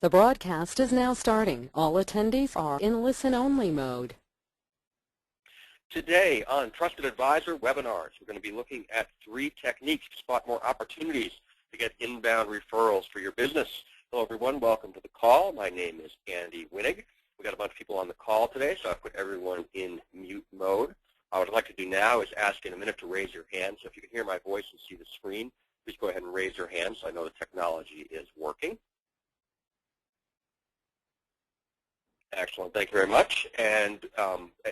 The broadcast is now starting. All attendees are in listen-only mode. Today on Trusted Advisor webinars, we're going to be looking at 3 techniques to spot more opportunities to get inbound referrals for your business. Hello, everyone. Welcome to the call. My name is Andy Winnig. We've got a bunch of people on the call today, so I've put everyone in mute mode. What I'd like to do now is ask in a minute to raise your hand. So if you can hear my voice and see the screen, please go ahead and raise your hand so I know the technology is working. Excellent. Thank you very much. And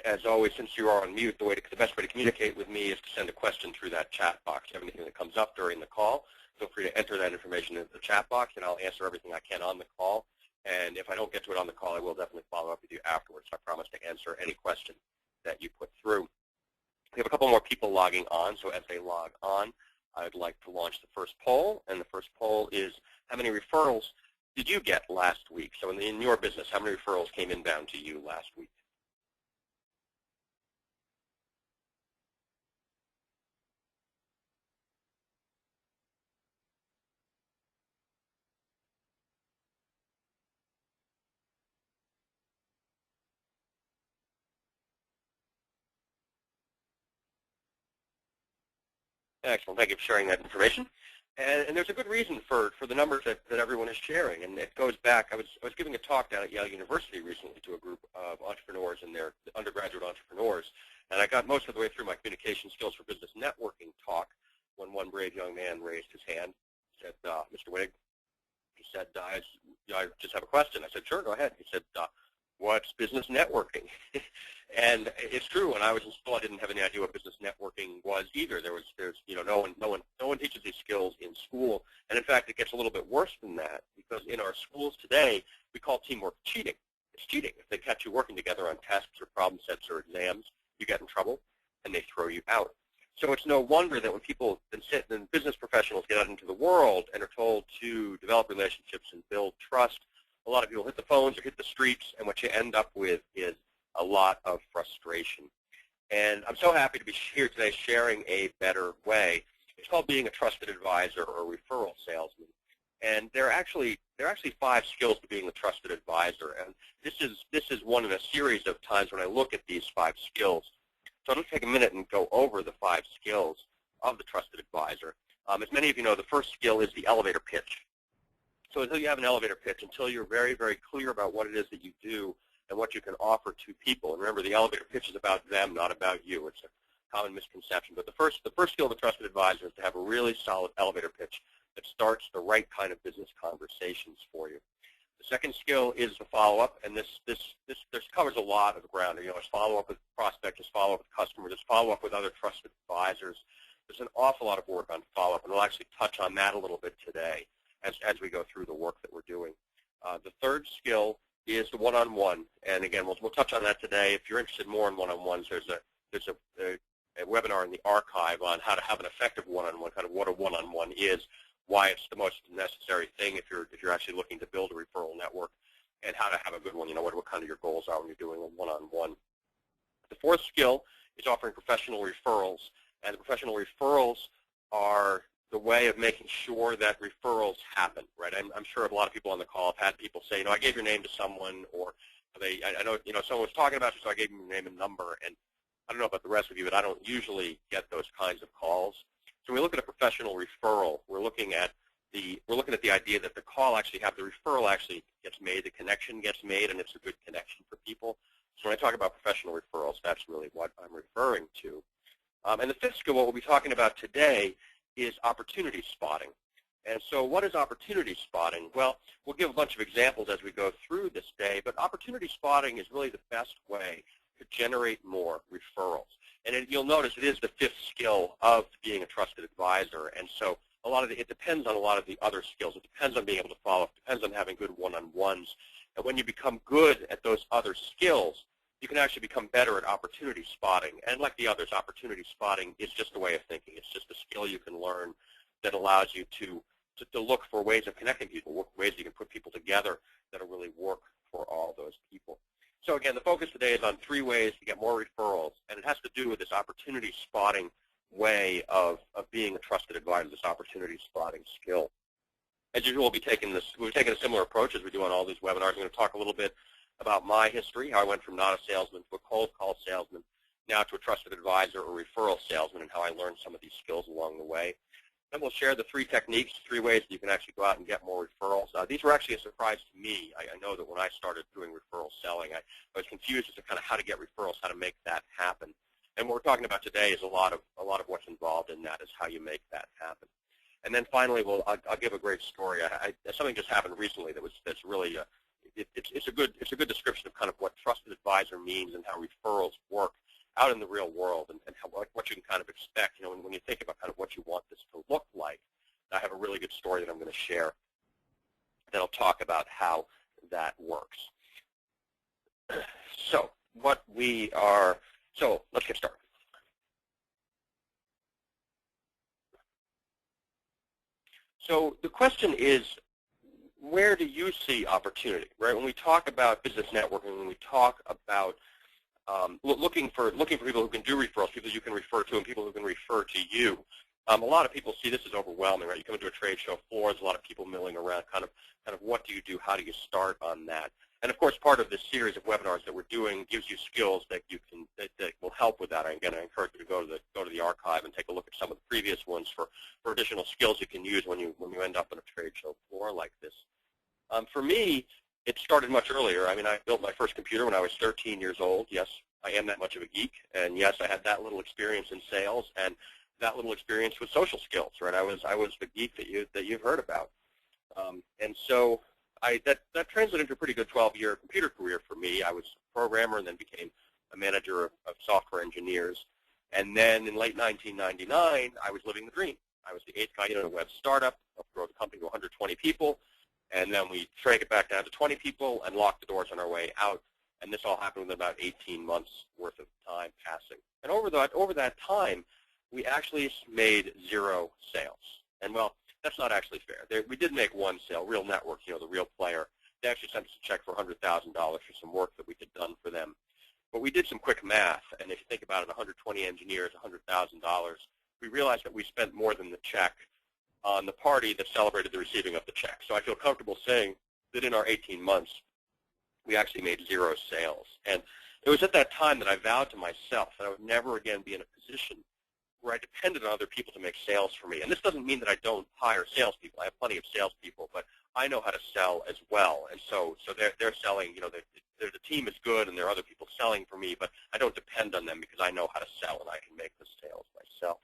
as always, since you are on mute, the best way to communicate with me is to send a question through that chat box. If you have anything that comes up during the call, feel free to enter that information in the chat box, and I'll answer everything I can on the call. And if I don't get to it on the call, I will definitely follow up with you afterwards. I promise to answer any question that you put through. We have a couple more people logging on, so as they log on, I'd like to launch the first poll. And the first poll is, how many referrals did you get last week? So in your business, how many referrals came inbound to you last week? Excellent. Thank you for sharing that information. And there's a good reason for the numbers that everyone is sharing. And it goes back, I was giving a talk down at Yale University recently to a group of entrepreneurs and their undergraduate entrepreneurs. And I got most of the way through my communication skills for business networking talk when one brave young man raised his hand. He said, Mr. Winnig, he said, I just have a question. I said, sure, go ahead. He said, what's business networking? And it's true. When I was in school, I didn't have any idea what business networking was either. No one teaches these skills in school. And in fact, it gets a little bit worse than that, because in our schools today, we call teamwork cheating. It's cheating. If they catch you working together on tests or problem sets or exams, you get in trouble and they throw you out. So it's no wonder that when people then business professionals get out into the world and are told to develop relationships and build trust, a lot of people hit the phones or hit the streets, and what you end up with is a lot of frustration. And I'm so happy to be here today sharing a better way. It's called being a trusted advisor or referral salesman. And there are actually 5 skills to being a trusted advisor. And this is one in a series of times when I look at these 5 skills. So I'll just take a minute and go over the 5 skills of the trusted advisor. As many of you know, the first skill is the elevator pitch. So until you have an elevator pitch, until you're very, very clear about what it is that you do and what you can offer to people, and remember, the elevator pitch is about them, not about you. It's a common misconception. But the first skill of a trusted advisor is to have a really solid elevator pitch that starts the right kind of business conversations for you. The second skill is the follow-up, and this covers a lot of ground. You know, it's follow-up with prospects, it's follow-up with customers, it's follow-up with other trusted advisors. There's an awful lot of work on follow-up, and we'll actually touch on that a little bit today as we go through the work that we're doing. The third skill is the one-on-one, and again, we'll touch on that today. If you're interested more in one-on-ones, there's a webinar in the archive on how to have an effective one-on-one, kind of what a one-on-one is, why it's the most necessary thing if you're actually looking to build a referral network, and how to have a good one. You know, what kind of your goals are when you're doing a one-on-one. The fourth skill is offering professional referrals, and the professional referrals are the way of making sure that referrals happen, right? I'm sure a lot of people on the call have had people say, I gave your name to someone, or I know, someone was talking about you, so I gave them your name and number. And I don't know about the rest of you, but I don't usually get those kinds of calls. So when we look at a professional referral, we're looking at the idea that the call actually the referral actually gets made, the connection gets made, and it's a good connection for people. So when I talk about professional referrals, that's really what I'm referring to. And the fifth skill, what we'll be talking about today, is opportunity spotting. And so what is opportunity spotting? Well, we'll give a bunch of examples as we go through this day, but opportunity spotting is really the best way to generate more referrals. And you'll notice it is the fifth skill of being a trusted advisor. And so it depends on a lot of the other skills. It depends on being able to follow up. It depends on having good one-on-ones. And when you become good at those other skills, you can actually become better at opportunity spotting. And like the others, opportunity spotting is just a way of thinking. It's just a skill you can learn that allows you to look for ways of connecting people, ways you can put people together that will really work for all those people. So again, the focus today is on 3 ways to get more referrals, and it has to do with this opportunity spotting way of being a trusted advisor, this opportunity spotting skill. As usual, we've taken a similar approach as we do on all these webinars. I'm going to talk a little bit about my history, how I went from not a salesman to a cold call salesman, now to a trusted advisor or referral salesman, and how I learned some of these skills along the way. Then we'll share the 3 techniques, 3 ways that you can actually go out and get more referrals. These were actually a surprise to me. I know that when I started doing referral selling, I was confused as to kind of how to get referrals, how to make that happen. And what we're talking about today is a lot of what's involved in that, is how you make that happen. And then finally, I'll give a great story. Something just happened recently that's really it's a good description of kind of what trusted advisor means and how referrals work out in the real world, and what you can kind of expect. You know, when you think about kind of what you want this to look like. I have a really good story that I'm going to share that'll talk about how that works. So let's get started. So the question is, where do you see opportunity, right? When we talk about business networking, when we talk about looking for people who can do referrals, people you can refer to, and people who can refer to you. A lot of people see this as overwhelming, right? You come into a trade show floor, there's a lot of people milling around, kind of what do you do, how do you start on that? And of course, part of this series of webinars that we're doing gives you skills that will help with that. Again, I encourage you to go to the archive and take a look at some of the previous ones for additional skills you can use when you end up on a trade show floor like this. For me, it started much earlier. I mean, I built my first computer when I was 13 years old. Yes, I am that much of a geek, and yes, I had that little experience in sales and that little experience with social skills, right? I was the geek that you've heard about, and so that translated into a pretty good 12-year computer career for me. I was a programmer and then became a manager of software engineers, and then in late 1999, I was living the dream. I was the 8th guy in a web startup, helped grow the company to 120 people. And then we shrank it back down to 20 people and locked the doors on our way out. And this all happened within about 18 months worth of time passing. And over that time, we actually made 0 sales. And well, that's not actually fair. We did make 1 sale. Real Network, you know, the real player, they actually sent us a check for $100,000 for some work that we had done for them. But we did some quick math, and if you think about it, 120 engineers, $100,000, we realized that we spent more than the check on the party that celebrated the receiving of the check. So I feel comfortable saying that in our 18 months, we actually made 0 sales. And it was at that time that I vowed to myself that I would never again be in a position where I depended on other people to make sales for me. And this doesn't mean that I don't hire salespeople. I have plenty of salespeople, but I know how to sell as well. And so they're selling, you know, the team is good and there are other people selling for me, but I don't depend on them because I know how to sell and I can make the sales myself.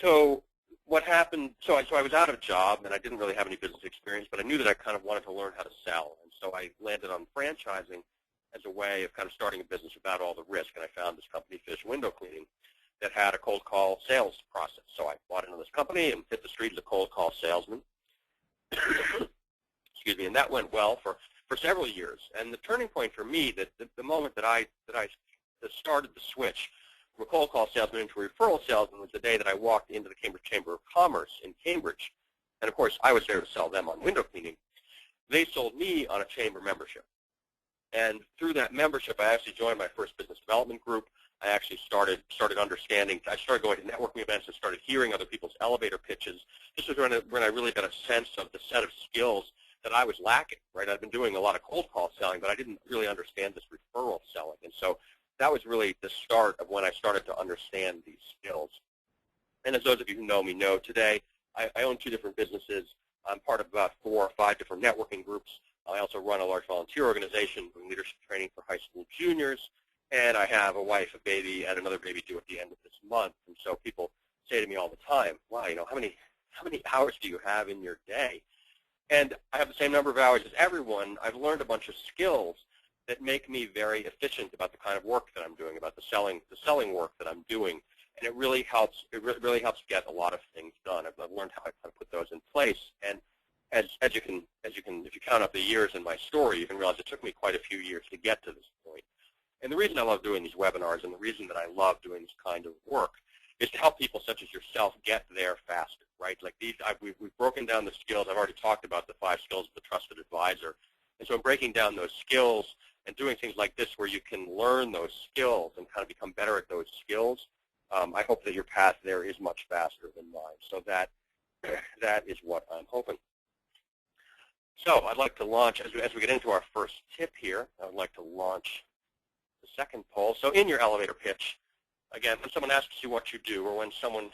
So what happened, so I was out of a job and I didn't really have any business experience, but I knew that I kind of wanted to learn how to sell. And so I landed on franchising as a way of kind of starting a business without all the risk. And I found this company, Fish Window Cleaning, that had a cold call sales process. So I bought into this company and hit the street as a cold call salesman. Excuse me, and that went well for several years. And the turning point for me, the moment that I started the switch from a cold call salesman into a referral salesman, was the day that I walked into the Cambridge Chamber of Commerce in Cambridge. And of course, I was there to sell them on window cleaning. They sold me on a chamber membership. And through that membership, I actually joined my first business development group. I actually started understanding. I started going to networking events and started hearing other people's elevator pitches. This was when I really got a sense of the set of skills that I was lacking, right? I've been doing a lot of cold call selling, but I didn't really understand this referral selling. And so that was really the start of when I started to understand these skills. And as those of you who know me know, today I own 2 different businesses. I'm part of about 4 or 5 different networking groups. I also run a large volunteer organization doing leadership training for high school juniors. And I have a wife, a baby, and another baby due at the end of this month. And so people say to me all the time, wow, you know, how many hours do you have in your day? And I have the same number of hours as everyone. I've learned a bunch of skills that make me very efficient about the kind of work that I'm doing, about the selling work that I'm doing. And it really helps get a lot of things done. I've learned how to put those in place. And as you can, if you count up the years in my story, you can realize it took me quite a few years to get to this point. And the reason I love doing these webinars and the reason that I love doing this kind of work is to help people such as yourself get there faster, right? Like we've broken down the skills. I've already talked about the 5 skills of the trusted advisor. And so I'm breaking down those skills and doing things like this where you can learn those skills and kind of become better at those skills. I hope that your path there is much faster than mine, so that that is what I'm hoping. So I'd like to launch, as we get into our first tip here, I would like to launch the second poll. So in your elevator pitch, again, when someone asks you what you do, or when someone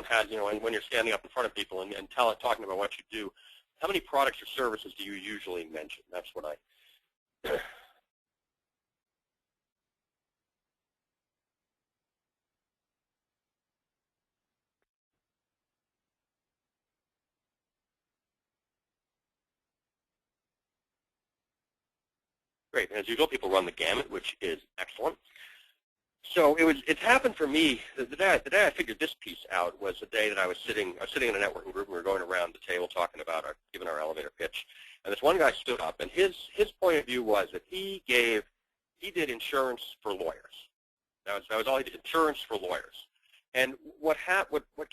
has, and when you're standing up in front of people and talking about what you do, how many products or services do you usually mention? That's what I Great. And as usual, people run the gamut, which is excellent. So it's happened for me. The day I figured this piece out was the day that I was sitting in a networking group, and we were going around the table talking about giving our elevator pitch. And this one guy stood up, and his point of view was that he did insurance for lawyers. That was all he did, insurance for lawyers. And what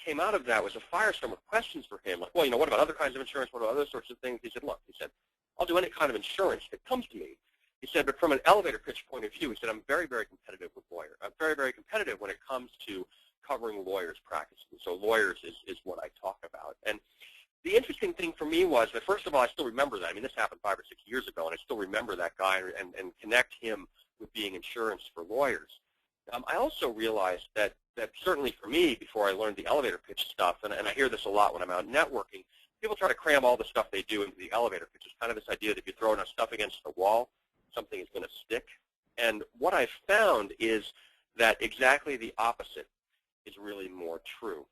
came out of that was a firestorm of questions for him, like, well, what about other kinds of insurance? What about other sorts of things? He said, look, I'll do any kind of insurance that comes to me. He said, but from an elevator pitch point of view, he said, I'm very, very competitive with lawyers. I'm very, very competitive when it comes to covering lawyers' practices. So lawyers is what I talk about. And the interesting thing for me was that, first of all, I still remember that. I mean, this happened 5 or 6 years ago, and I still remember that guy and connect him with being insurance for lawyers. I also realized that certainly for me, before I learned the elevator pitch stuff, and I hear this a lot when I'm out networking, people try to cram all the stuff they do into the elevator pitch. It's kind of this idea that if you throw enough stuff against the wall, something is going to stick. And what I've found is that exactly the opposite is really more true.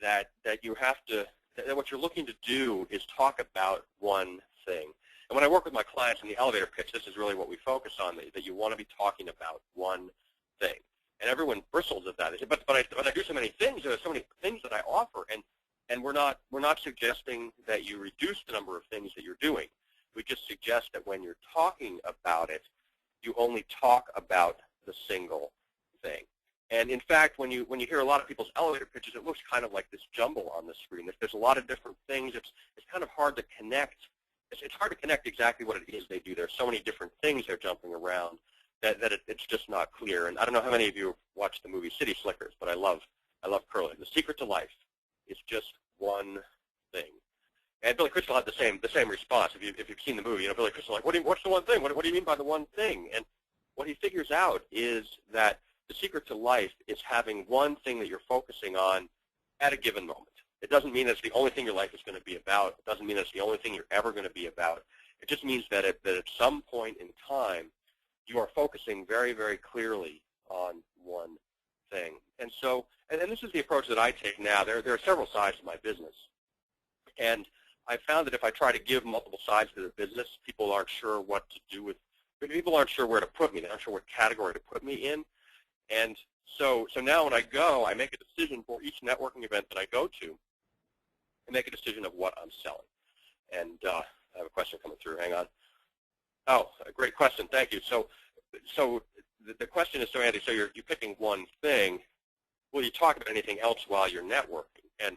That you have to, that what you're looking to do is talk about one thing. And when I work with my clients in the elevator pitch, this is really what we focus on, that you want to be talking about one thing. And everyone bristles at that. They say, but I do so many things. There are so many things that I offer, and we're not suggesting that you reduce the number of things that you're doing. We just suggest that when you're talking about it, you only talk about the single thing. And in fact, when you hear a lot of people's elevator pitches, it looks kind of like this jumble on the screen. There's a lot of different things. It's kind of hard to connect. It's hard to connect exactly what it is they do. There's so many different things they're jumping around that it's just not clear. And I don't know how many of you have watched the movie City Slickers, but I love Curly. The secret to life is just one thing. And Billy Crystal had the same response. If you've seen the movie, Billy Crystal, like, what's the one thing? What do you mean by the one thing? And what he figures out is that the secret to life is having one thing that you're focusing on at a given moment. It doesn't mean it's the only thing your life is going to be about. It doesn't mean it's the only thing you're ever going to be about. It just means that at some point in time, you are focusing very, very clearly on one thing. And so, and this is the approach that I take now. There are several sides to my business. And I found that if I try to give multiple sides to the business, people aren't sure what to do with. People aren't sure where to put me. They're not sure what category to put me in. And so now when I go, I make a decision for each networking event that I go to. I make a decision of what I'm selling. And I have a question coming through. Hang on. Oh, a great question. Thank you. So the question is, so Andy, so you're picking one thing. Will you talk about anything else while you're networking? And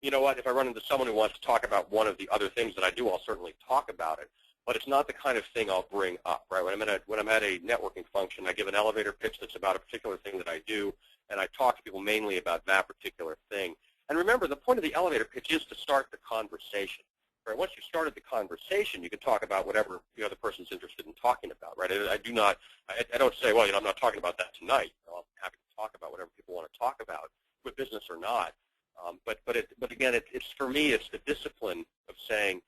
you know what? If I run into someone who wants to talk about one of the other things that I do, I'll certainly talk about it. But it's not the kind of thing I'll bring up, right? When I'm at a networking function, I give an elevator pitch that's about a particular thing that I do, and I talk to people mainly about that particular thing. And remember, the point of the elevator pitch is to start the conversation. Right? Once you've started the conversation, you can talk about whatever the other person's interested in talking about, right? I don't say, well, I'm not talking about that tonight. I'm happy to talk about whatever people want to talk about, with business or not. But again, it's for me, it's the discipline of saying,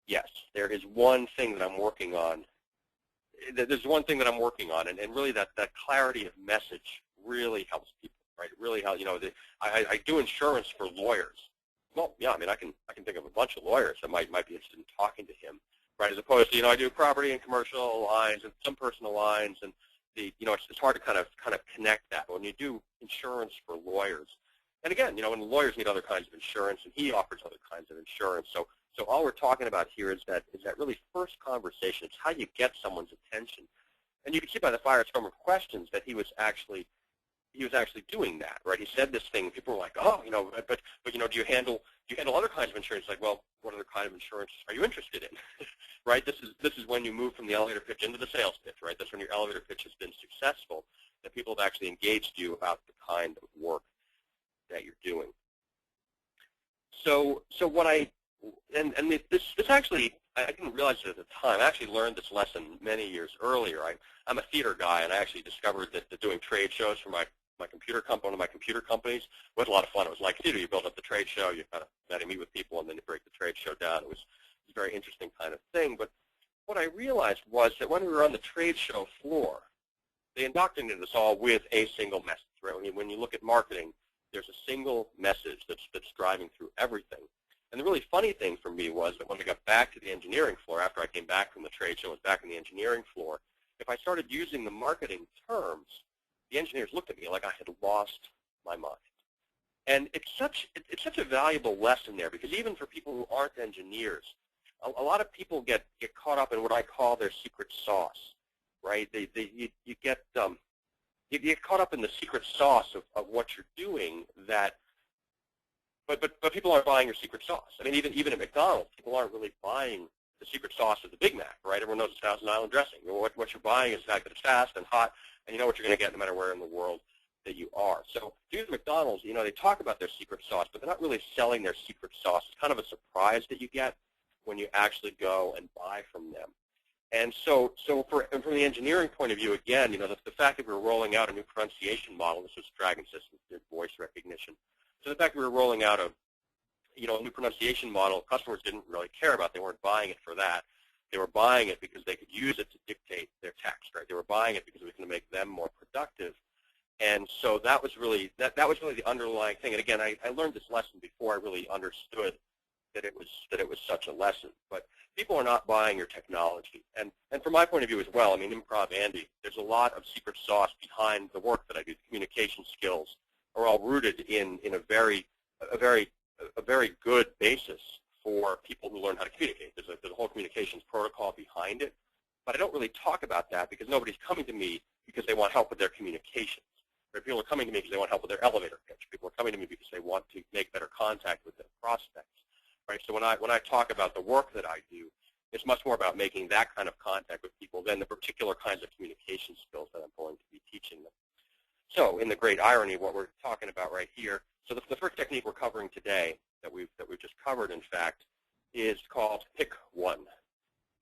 yes, there is one thing that I'm working on. There's one thing that I'm working on, and really that clarity of message really helps people, right? It really helps. I do insurance for lawyers. Well, yeah, I mean, I can think of a bunch of lawyers that might be interested in talking to him, right? As opposed to, I do property and commercial lines and some personal lines, and it's hard to kind of connect that. But when you do insurance for lawyers, and again, when lawyers need other kinds of insurance, and he offers other kinds of insurance. So all we're talking about here is that really first conversation. It's how you get someone's attention. And you can see by the firestorm of questions that he was actually doing that, right? He said this thing. People were like, oh, but do you handle other kinds of insurance? Like, well, what other kind of insurance are you interested in? Right? This is when you move from the elevator pitch into the sales pitch, right? That's when your elevator pitch has been successful, that people have actually engaged you about the kind of work that you're doing. So what this actually, I didn't realize it at the time. I actually learned this lesson many years earlier. I'm a theater guy, and I actually discovered that doing trade shows for my computer company, one of my computer companies, was a lot of fun. It was like theater. You build up the trade show, you kind of got to meet with people, and then you break the trade show down. It was a very interesting kind of thing. But what I realized was that when we were on the trade show floor, they indoctrinated us all with a single message. Right? When you look at marketing, there's a single message that's driving through everything. And the really funny thing for me was that when we got back to the engineering floor, after I came back from the trade show, I was back in the engineering floor, if I started using the marketing terms, the engineers looked at me like I had lost my mind. And it's such a valuable lesson there, because even for people who aren't engineers, a lot of people get caught up in what I call their secret sauce, right? You get caught up in the secret sauce of what you're doing but people aren't buying your secret sauce. I mean, even at McDonald's, people aren't really buying the secret sauce of the Big Mac, right? Everyone knows it's Thousand Island dressing. What you're buying is the fact that it's fast and hot, and you know what you're going to get no matter where in the world that you are. So even McDonald's, they talk about their secret sauce, but they're not really selling their secret sauce. It's kind of a surprise that you get when you actually go and buy from them. And so from the engineering point of view, again, the fact that we're rolling out a new pronunciation model, this was Dragon System, did voice recognition. So the fact that we were rolling out a new pronunciation model, customers didn't really care about. They weren't buying it for that. They were buying it because they could use it to dictate their text, right? They were buying it because it was going to make them more productive. And so that was really the underlying thing. And again, I learned this lesson before I really understood that it was such a lesson. But people are not buying your technology. And from my point of view as well, I mean, Improv Andy, there's a lot of secret sauce behind the work that I do. The communication skills are all rooted in a very good basis for people who learn how to communicate. There's a whole communications protocol behind it. But I don't really talk about that because nobody's coming to me because they want help with their communications. Right? People are coming to me because they want help with their elevator pitch. People are coming to me because they want to make better contact with their prospects. Right? So when I talk about the work that I do, it's much more about making that kind of contact with people than the particular kinds of communication skills that I'm going to be teaching them. So in the great irony, what we're talking about right here, so the first technique we're covering today that we've just covered, in fact, is called pick one.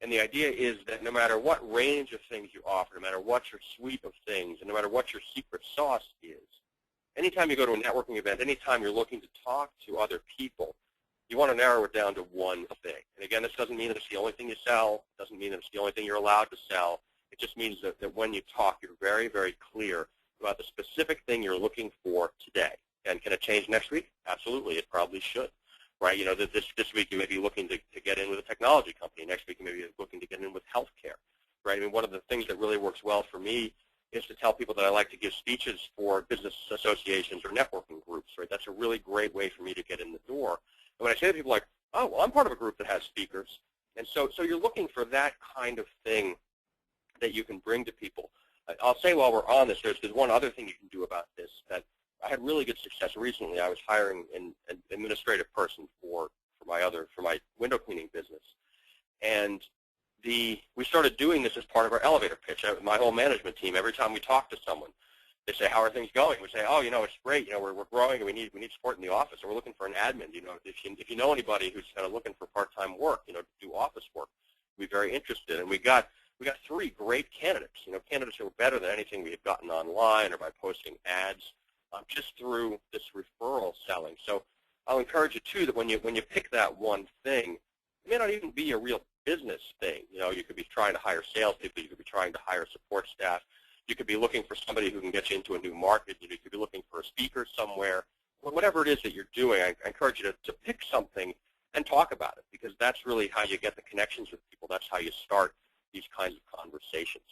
And the idea is that no matter what range of things you offer, no matter what your suite of things, and no matter what your secret sauce is, anytime you go to a networking event, anytime you're looking to talk to other people, you want to narrow it down to one thing. And again, this doesn't mean that it's the only thing you sell. It doesn't mean that it's the only thing you're allowed to sell. It just means that when you talk, you're very, very clear about the specific thing you're looking for today. And can it change next week? Absolutely. It probably should. Right? This week you may be looking to get in with a technology company. Next week you may be looking to get in with healthcare. Right? I mean, one of the things that really works well for me is to tell people that I like to give speeches for business associations or networking groups. Right? That's a really great way for me to get in the door. And when I say to people like, oh, well, I'm part of a group that has speakers. And so you're looking for that kind of thing that you can bring to people. I'll say while we're on this, there's one other thing you can do about this that I had really good success recently. I was hiring an administrative person for my window cleaning business, and we started doing this as part of our elevator pitch. My whole management team, every time we talk to someone, they say, "How are things going?" We say, "Oh, it's great. We're growing, and we need support in the office, and we're looking for an admin. If you know anybody who's kind of looking for part-time work, to do office work, we'd be very interested." And we got 3 great candidates. Candidates who were better than anything we had gotten online or by posting ads. Just through this referral selling. So I'll encourage you, too, that when you pick that one thing, it may not even be a real business thing. You could be trying to hire salespeople. You could be trying to hire support staff. You could be looking for somebody who can get you into a new market. You could be looking for a speaker somewhere. Whatever it is that you're doing, I encourage you to pick something and talk about it, because that's really how you get the connections with people. That's how you start these kinds of conversations.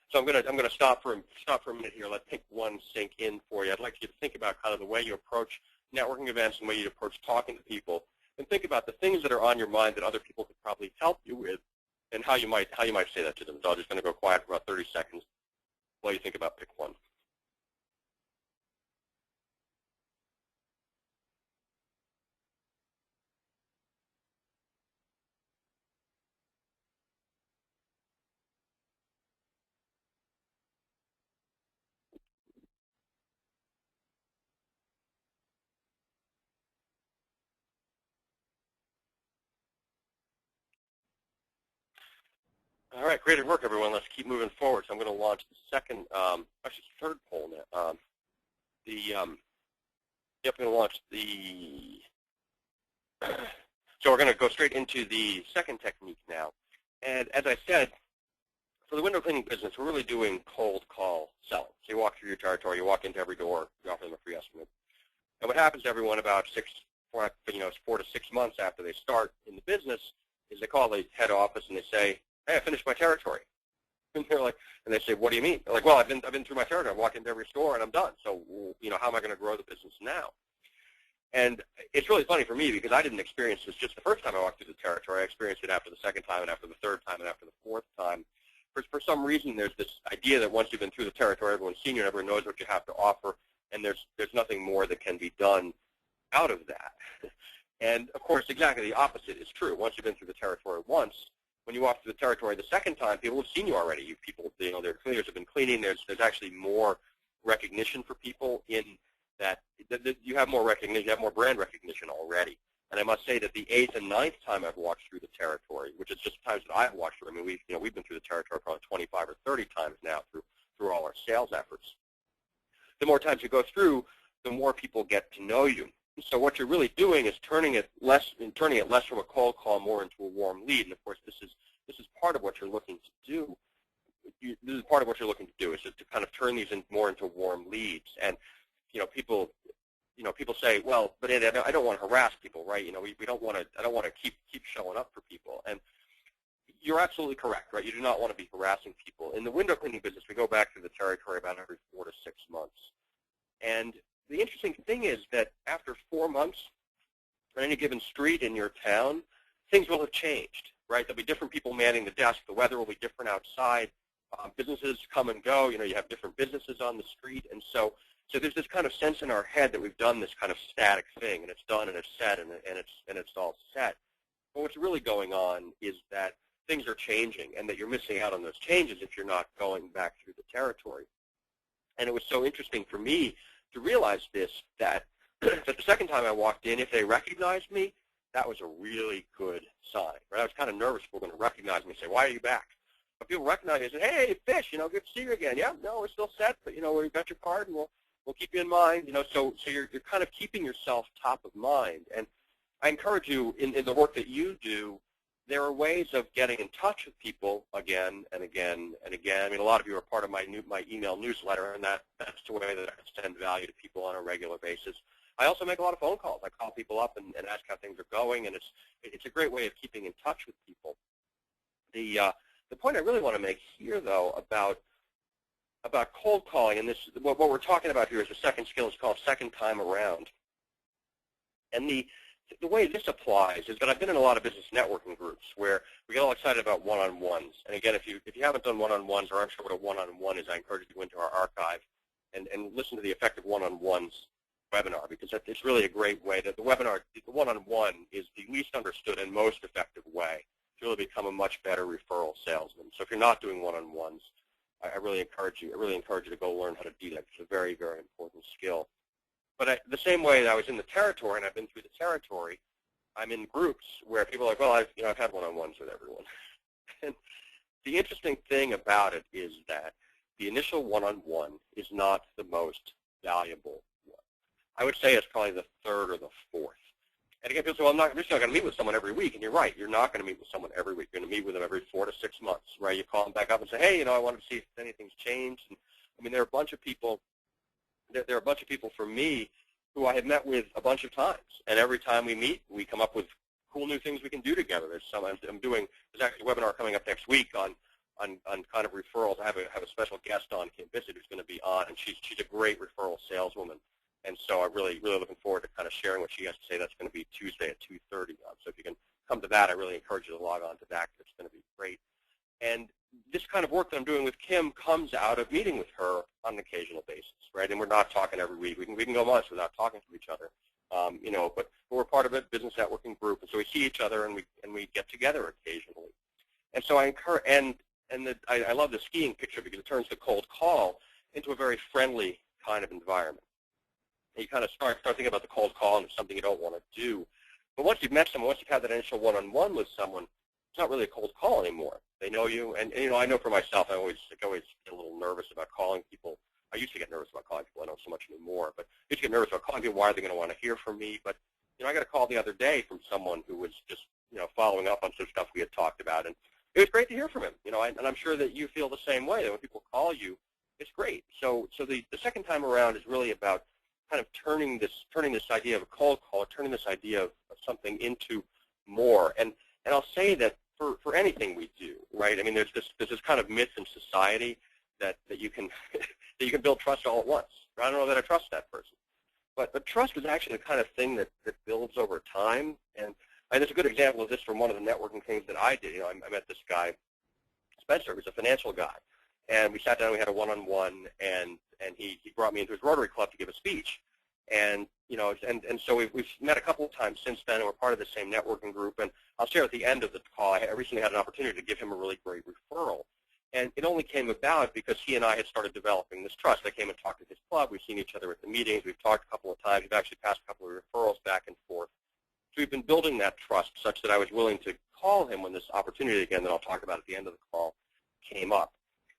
So I'm going to stop for a minute here. Let pick one sink in for you. I'd like you to think about kind of the way you approach networking events and the way you approach talking to people, and think about the things that are on your mind that other people could probably help you with, and how you might say that to them. So I'm just going to go quiet for about 30 seconds while you think about pick one. All right, great work, everyone. Let's keep moving forward. So I'm going to launch the second, actually third poll now. Yep, I'm going to launch the. So we're going to go straight into the second technique now. And as I said, for the window cleaning business, we're really doing cold call selling. So you walk through your territory, you walk into every door, you offer them a free estimate. And what happens to everyone about 4 to 6 months after they start in the business is they call the head office and they say, "Hey, I finished my territory." And they're like, and they say, "What do you mean?" They're like, "Well, I've been through my territory. I've walked into every store and I'm done. So, how am I going to grow the business now?" And it's really funny for me because I didn't experience this just the first time I walked through the territory. I experienced it after the second time and after the third time and after the fourth time. For some reason, there's this idea that once you've been through the territory, everyone's seen you, everyone knows what you have to offer, and there's nothing more that can be done out of that. And of course, exactly the opposite is true. Once you've been through the territory once, when you walk through the territory the second time, people have seen you already. Their cleaners have been cleaning. There's actually more recognition for people in that you have more recognition, you have more brand recognition already. And I must say that the 8th and 9th time I've walked through the territory, which is just times that I've walked through. I mean, we've been through the territory probably 25 or 30 times now through all our sales efforts. The more times you go through, the more people get to know you. So what you're really doing is turning it less from a cold call more into a warm lead. And of course, this is part of what you're looking to do. This is part of what you're looking to do is to kind of turn these more into warm leads. And people say, well, but I don't want to harass people, right? We don't want to. I don't want to keep showing up for people. And you're absolutely correct, right? You do not want to be harassing people. In the window cleaning business, we go back through the territory about every 4 to 6 months. And the interesting thing is that after 4 months on any given street in your town, things will have changed, right? There'll be different people manning the desk. The weather will be different outside. Businesses come and go. You have different businesses on the street. And so there's this kind of sense in our head that we've done this kind of static thing, and it's done and it's set and it's all set. But what's really going on is that things are changing and that you're missing out on those changes if you're not going back through the territory. And it was so interesting for me to realize this, that the second time I walked in, if they recognized me, that was a really good sign. Right? I was kind of nervous people were going to recognize me and say, "Why are you back?" But people recognized me and said, "Hey, Fish, good to see you again." "Yeah, no, we're still set, but we've got your card and we'll keep you in mind." So you're kind of keeping yourself top of mind. And I encourage you in the work that you do, there are ways of getting in touch with people again and again and again. I mean, a lot of you are part of my email newsletter, and that's the way that I send value to people on a regular basis. I also make a lot of phone calls. I call people up and ask how things are going, and it's a great way of keeping in touch with people. The point I really want to make here, though, about cold calling, and what we're talking about here is the second skill. It's called second time around. And the way this applies is that I've been in a lot of business networking groups where we get all excited about one-on-ones. And again, if you haven't done one-on-ones or aren't sure what a one-on-one is, I encourage you to go into our archive and listen to the Effective One-on-Ones webinar, because it's really a great way that the one-on-one is the least understood and most effective way to really become a much better referral salesman. So if you're not doing one-on-ones, I really encourage you to go learn how to do that. It's a very, very important skill. But the same way that I was in the territory, and I've been through the territory, I'm in groups where people are like, "Well, I've had one-on-ones with everyone." And the interesting thing about it is that the initial one-on-one is not the most valuable one. I would say it's probably the third or the fourth. And again, people say, "Well, I'm just not going to meet with someone every week." And you're right. You're not going to meet with someone every week. You're going to meet with them every 4 to 6 months, right? You call them back up and say, "Hey, I wanted to see if anything's changed." And I mean, there are a bunch of people. There are a bunch of people for me who I have met with a bunch of times, and every time we meet, we come up with cool new things we can do together. There's actually a webinar coming up next week on kind of referrals. I have a special guest on, Kim Bissett, who's going to be on, and she's a great referral saleswoman. And so I'm really looking forward to kind of sharing what she has to say. That's going to be Tuesday at 2:30. So if you can come to that, I really encourage you to log on to that. It's going to be great. And this kind of work that I'm doing with Kim comes out of meeting with her on an occasional basis, right? And we're not talking every week. We can go months without talking to each other, but we're part of a business networking group, and so we see each other and we get together occasionally. And so I encourage, I love the skiing picture because it turns the cold call into a very friendly kind of environment. And you kind of start thinking about the cold call and it's something you don't want to do. But once you've met someone, once you've had that initial one-on-one with someone, it's not really a cold call anymore. They know you, and you know, I know for myself, I always get a little nervous about calling people. I used to get nervous about calling people. I don't so much anymore, but I used to get nervous about calling people. Why are they going to want to hear from me? But you know, I got a call the other day from someone who was just, you know, following up on some stuff we had talked about, and it was great to hear from him. You know, and I'm sure that you feel the same way. That when people call you, it's great. So the second time around is really about kind of turning this idea of a cold call, turning this idea of something into more. And I'll say that for anything we do, right? I mean, there's this kind of myth in society that you can that you can build trust all at once. I don't know that I trust that person, but trust is actually the kind of thing that builds over time. And there's a good example of this from one of the networking things that I did. You know, I met this guy, Spencer, who's a financial guy, and we sat down. We had a one-on-one, and he brought me into his Rotary Club to give a speech. And you know, and so we've met a couple of times since then, and we're part of the same networking group. And I'll share at the end of the call, I recently had an opportunity to give him a really great referral. And it only came about because he and I had started developing this trust. I came and talked at his club. We've seen each other at the meetings. We've talked a couple of times. We've actually passed a couple of referrals back and forth. So we've been building that trust such that I was willing to call him when this opportunity, again, that I'll talk about at the end of the call, came up.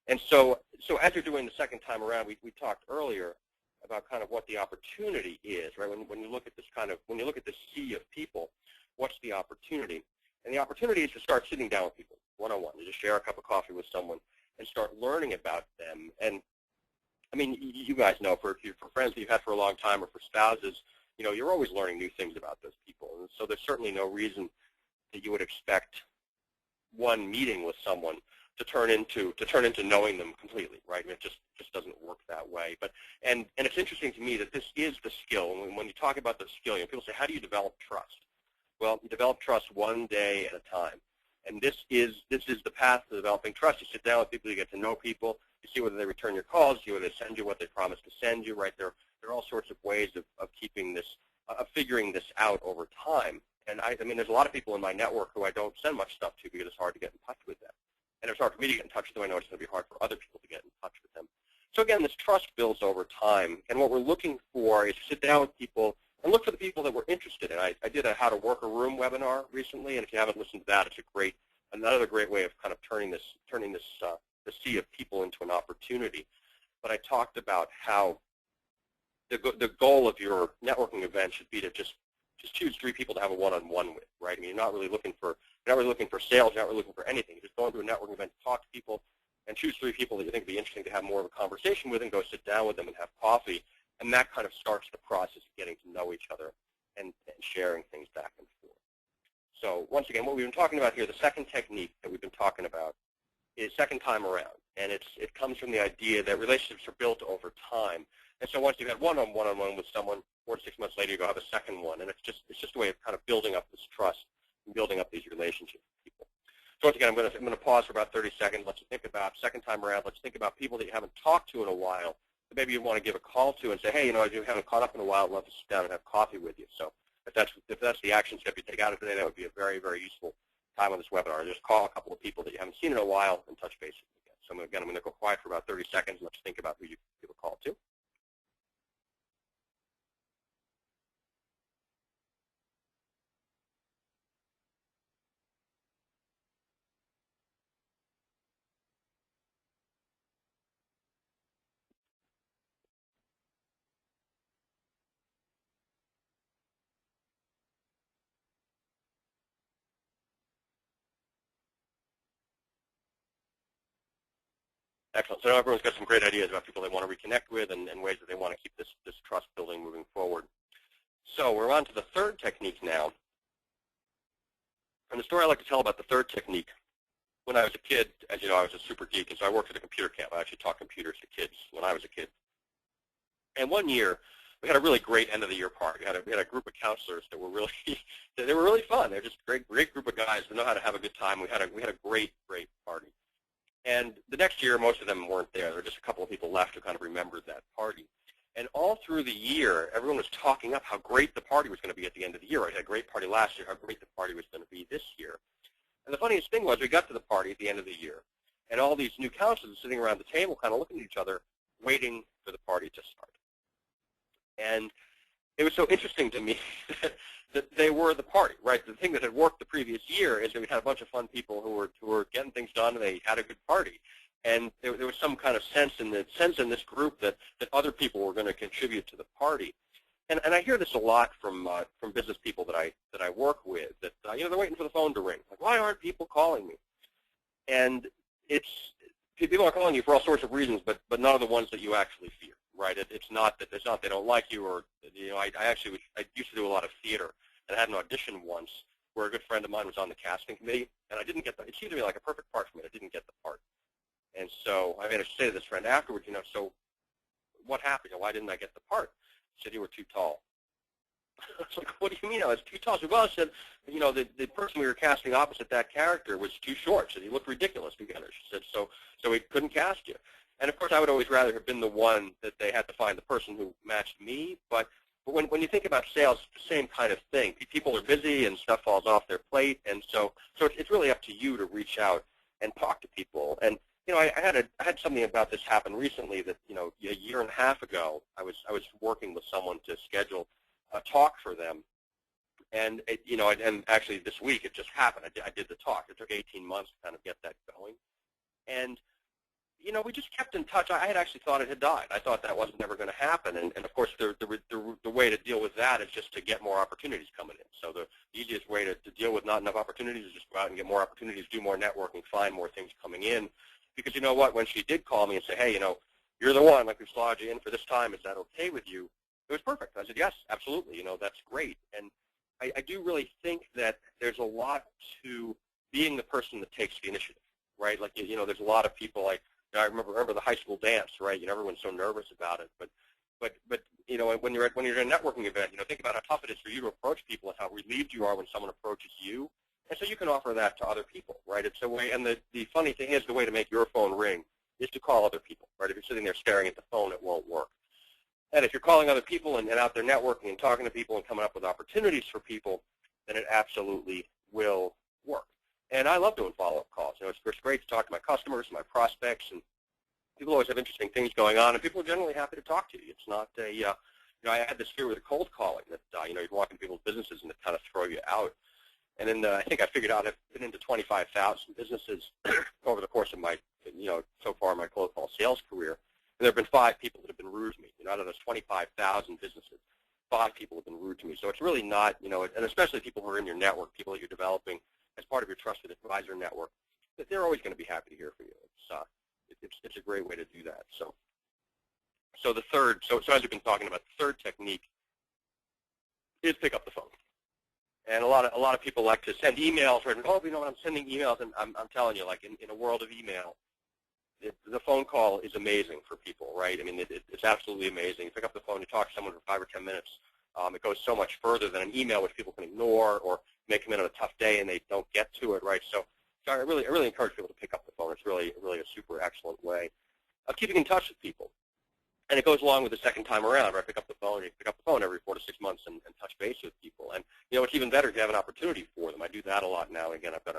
And so as you're doing the second time around, we talked earlier about kind of what the opportunity is, right? When you look at this when you look at this sea of people, what's the opportunity? And the opportunity is to start sitting down with people one-on-one, to just share a cup of coffee with someone and start learning about them. And I mean, you guys know, for friends that you've had for a long time or for spouses, you know, you're always learning new things about those people. And so there's certainly no reason that you would expect one meeting with someone to turn into knowing them completely, right? I mean, it just doesn't work that way. But and it's interesting to me that this is the skill. And when you talk about the skill, you know, people say, how do you develop trust? Well, you develop trust one day at a time. And this is the path to developing trust. You sit down with people, you get to know people, you see whether they return your calls, you see whether they send you what they promised to send you, right? There are all sorts of ways of keeping this, of figuring this out over time. And I mean, there's a lot of people in my network who I don't send much stuff to because it's hard to get in touch with them. And it's hard for me to get in touch with them. I know it's going to be hard for other people to get in touch with them. So again, this trust builds over time. And what we're looking for is to sit down with people and look for the people that we're interested in. I did a How to Work a Room webinar recently, and if you haven't listened to that, it's another great way of kind of turning this the sea of people into an opportunity. But I talked about how the goal of your networking event should be to just choose 3 people to have a one-on-one with, right? I mean, you're not really looking for sales, you're not really looking for anything. You're just going to a networking event to talk to people and choose 3 people that you think would be interesting to have more of a conversation with, and go sit down with them and have coffee. And that kind of starts the process of getting to know each other and sharing things back and forth. So once again, what we've been talking about here, the second technique that we've been talking about is second time around. And it comes from the idea that relationships are built over time. And so once you've had one-on-one with someone, 4 to 6 months later, you go have a second one. And it's just a way of kind of building up this trust and building up these relationships with people. So once again, I'm going to pause for about 30 seconds. Let's think about second time around. Let's think about people that you haven't talked to in a while, that maybe you want to give a call to and say, hey, you know, you haven't caught up in a while, I'd love to sit down and have coffee with you. So if that's the action step you take out of today, that would be a very, very useful time on this webinar. Just call a couple of people that you haven't seen in a while and touch base with them again. So again, I'm going to go quiet for about 30 seconds. Let's think about who you give a call to. Excellent. So now everyone's got some great ideas about people they want to reconnect with and ways that they want to keep this trust building moving forward. So we're on to the third technique now. And the story I like to tell about the third technique, when I was a kid, as you know, I was a super geek, and so I worked at a computer camp. I actually taught computers to kids when I was a kid. And one year, we had a really great end-of-the-year party. We had a group of counselors that were really they were really fun. They're just a great group of guys who know how to have a good time. We had a great party. And the next year, most of them weren't there. There were just a couple of people left who kind of remembered that party. And all through the year, everyone was talking up how great the party was going to be at the end of the year. I had a great party last year, how great the party was going to be this year. And the funniest thing was we got to the party at the end of the year, and all these new counselors sitting around the table kind of looking at each other, waiting for the party to start. And it was so interesting to me that they they were the party, right? The thing that had worked the previous year is that we had a bunch of fun people who were getting things done, and they had a good party. And there was some kind of sense in this group that other people were going to contribute to the party. And I hear this a lot from business people that I work with, that they're waiting for the phone to ring. Like, why aren't people calling me? And people are calling you for all sorts of reasons, but none of the ones that you actually fear, right? It's not that they don't like you, or I used to do a lot of theater, and I had an audition once where a good friend of mine was on the casting committee, and I didn't get it seemed to me like a perfect part for me. I didn't get the part, and so I managed to say to this friend afterwards, so what happened? Why didn't I get the part? He said, you were too tall. I was like, what do you mean I was too tall? She said, well, I said, the person we were casting opposite that character was too short. She said, you looked ridiculous together. She said, so we couldn't cast you. And of course, I would always rather have been the one that they had to find the person who matched me. But when you think about sales, it's the same kind of thing. People are busy and stuff falls off their plate, and so it's really up to you to reach out and talk to people. And I had something about this happen recently that a year and a half ago, I was working with someone to schedule a talk for them, and and actually this week it just happened. I did the talk. It took 18 months to kind of get that going, and we just kept in touch. I had actually thought it had died. I thought that wasn't ever going to happen, and of course the way to deal with that is just to get more opportunities coming in. So the easiest way to deal with not enough opportunities is just go out and get more opportunities, do more networking, find more things coming in. Because you know what, when she did call me and say, hey, you're the one, like we've slotted you in for this time, is that okay with you? It was perfect. I said, yes, absolutely, that's great. And I do really think that there's a lot to being the person that takes the initiative, right? Like, there's a lot of people, like, I remember the high school dance, right? Everyone's so nervous about it, but when you're at a networking event, think about how tough it is for you to approach people and how relieved you are when someone approaches you. And so you can offer that to other people, right? It's a way, and the funny thing is, the way to make your phone ring is to call other people, right? If you're sitting there staring at the phone, it won't work. And if you're calling other people and out there networking and talking to people and coming up with opportunities for people, then it absolutely will work. And I love doing follow-up calls. It's great to talk to my customers, my prospects, and people always have interesting things going on, and people are generally happy to talk to you. It's not I had this fear with the cold calling that, you'd walk into people's businesses and it kind of throw you out. And then I think I figured out I've been into 25,000 businesses over the course of my, so far my cold call sales career. And there have been 5 people that have been rude to me. Out of those 25,000 businesses, 5 people have been rude to me. So it's really not, and especially people who are in your network, people that you're developing as part of your trusted advisor network, that they're always going to be happy to hear from you. It's a great way to do that. So the third, so as we've been talking about, the third technique is pick up the phone. And a lot of people like to send emails, right? Oh, I'm sending emails, and I'm telling you, like in a world of email, the phone call is amazing for people, right? I mean, it's absolutely amazing. You pick up the phone, you talk to someone for 5 or 10 minutes. It goes so much further than an email, which people can ignore or may come in on a tough day and they don't get to it, right? So I really encourage people to pick up the phone. It's really a super excellent way of keeping in touch with people. And it goes along with the second time around, right? Pick up the phone. You pick up the phone every 4 to 6 months and touch base with people. And it's even better if you have an opportunity for them. I do that a lot now. Again, I've got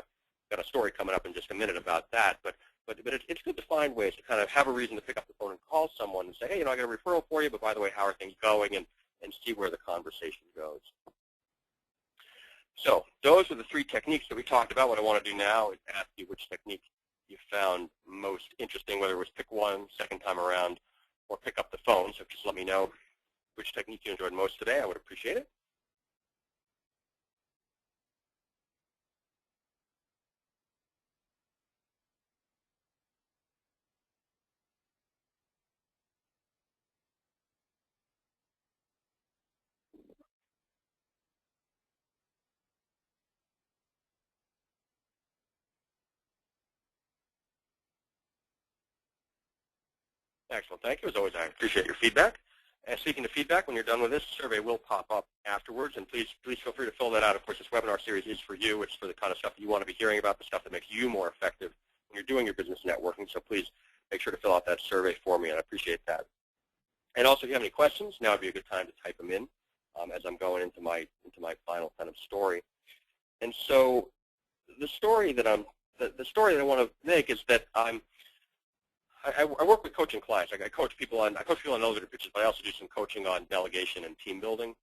a story coming up in just a minute about that. But it's good to find ways to kind of have a reason to pick up the phone and call someone and say, hey, I got a referral for you, but by the way, how are things going? And see where the conversation goes. So those are the 3 techniques that we talked about. What I want to do now is ask you which technique you found most interesting, whether it was pick one, second time around, or pick up the phone. So just let me know which technique you enjoyed most today. I would appreciate it. Excellent. Thank you. As always, I appreciate your feedback. And speaking of feedback, when you're done with this, the survey will pop up afterwards, and please feel free to fill that out. Of course, this webinar series is for you. It's for the kind of stuff that you want to be hearing about, the stuff that makes you more effective when you're doing your business networking. So please make sure to fill out that survey for me, and I appreciate that. And also, if you have any questions, now would be a good time to type them in as I'm going into my final kind of story. And so the story that I want to make is that I work with coaching clients. I coach people on elevator pitches, but I also do some coaching on delegation and team building.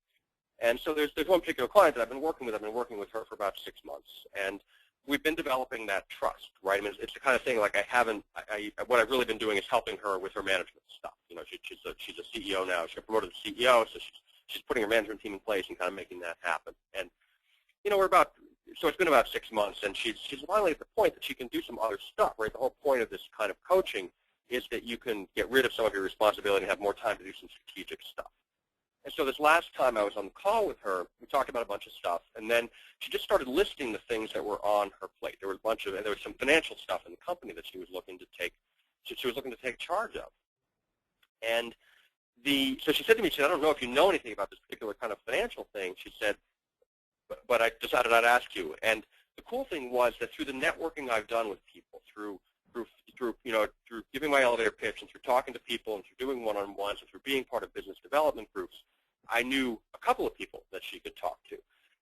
And so there's one particular client that I've been working with. I've been working with her for about 6 months, and we've been developing that trust, right? I mean, it's the kind of thing like what I've really been doing is helping her with her management stuff. You know, she's a CEO now. She got promoted to CEO, so she's putting her management team in place and kind of making that happen. And you know, so it's been about 6 months, and she's finally at the point that she can do some other stuff, right? The whole point of this kind of coaching is that you can get rid of some of your responsibility and have more time to do some strategic stuff. And so this last time I was on the call with her, we talked about a bunch of stuff, and then she just started listing the things that were on her plate. There was some financial stuff in the company that she was looking to take charge of. And so she said to me, I don't know if you know anything about this particular kind of financial thing. She said, but I decided I'd ask you. And the cool thing was that through the networking I've done with people, through giving my elevator pitch and through talking to people and through doing one-on-ones and through being part of business development groups, I knew a couple of people that she could talk to.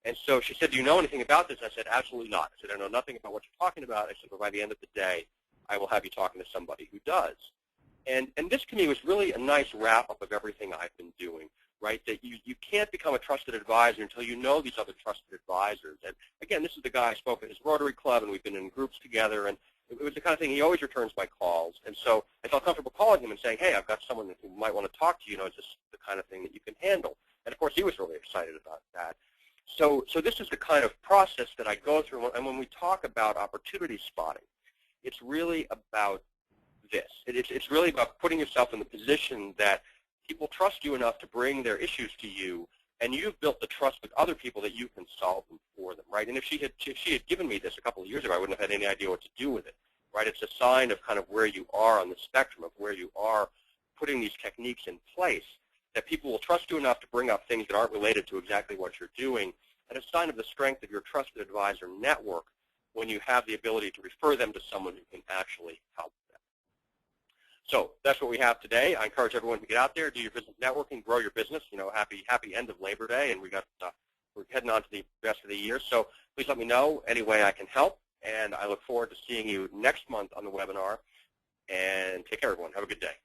And so she said, do you know anything about this? I said, absolutely not. I said, I know nothing about what you're talking about. I said, but by the end of the day, I will have you talking to somebody who does. And this to me was really a nice wrap-up of everything I've been doing, right? That you can't become a trusted advisor until you know these other trusted advisors. And again, this is the guy I spoke at his Rotary Club, and we've been in groups together, and it was the kind of thing, he always returns my calls. And so I felt comfortable calling him and saying, hey, I've got someone who might want to talk to you. You know, is this the kind of thing that you can handle? And of course, he was really excited about that. So this is the kind of process that I go through. And when we talk about opportunity spotting, it's really about this. It's really about putting yourself in the position that people trust you enough to bring their issues to you, and you've built the trust with other people that you can solve them for them, right? And if she had given me this a couple of years ago, I wouldn't have had any idea what to do with it, right? It's a sign of kind of where you are on the spectrum of where you are putting these techniques in place, that people will trust you enough to bring up things that aren't related to exactly what you're doing, and a sign of the strength of your trusted advisor network when you have the ability to refer them to someone who can actually help them. So that's what we have today. I encourage everyone to get out there, do your business networking, grow your business. You know, happy end of Labor Day, and we're heading on to the rest of the year. So please let me know any way I can help, and I look forward to seeing you next month on the webinar. And take care, everyone. Have a good day.